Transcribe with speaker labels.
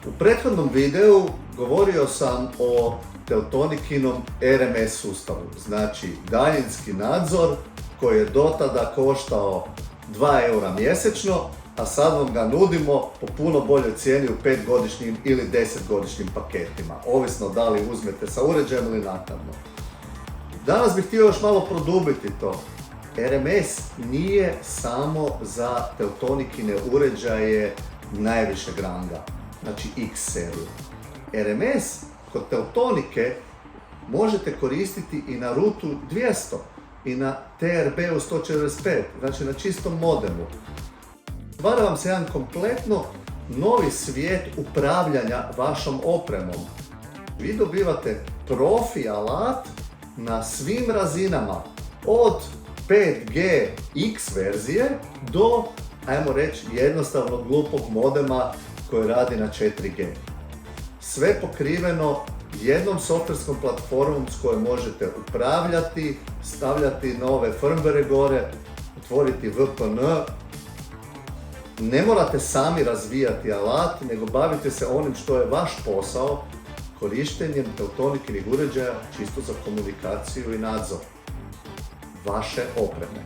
Speaker 1: U prethodnom videu govorio sam o Teltonikinom RMS sustavu, znači daljinski nadzor koji je dotada koštao 2 eura mjesečno, a sad vam ga nudimo po puno boljoj cijeni u 5-godišnjim ili 10-godišnjim paketima, ovisno da li uzmete sa uređajem ili naknadno. Danas bih htio još malo produbiti to. RMS nije samo za Teltonikine uređaje najvišeg ranga, znači X seriju. RMS kod Teltonike možete koristiti i na rutu 200 i na TRB-u 145, znači na čistom modemu. Stvara vam se jedan kompletno novi svijet upravljanja vašom opremom. Vi dobivate profi alat na svim razinama, od 5G X verzije do, ajmo reći, jednostavnog glupog modema koji radi na 4G. Sve pokriveno jednom softverskom platformom s kojom možete upravljati, stavljati nove firmware gore, otvoriti VPN. Ne morate sami razvijati alat, nego bavite se onim što je vaš posao, korištenjem Teltonikinih uređaja čisto za komunikaciju i nadzor vaše opreme.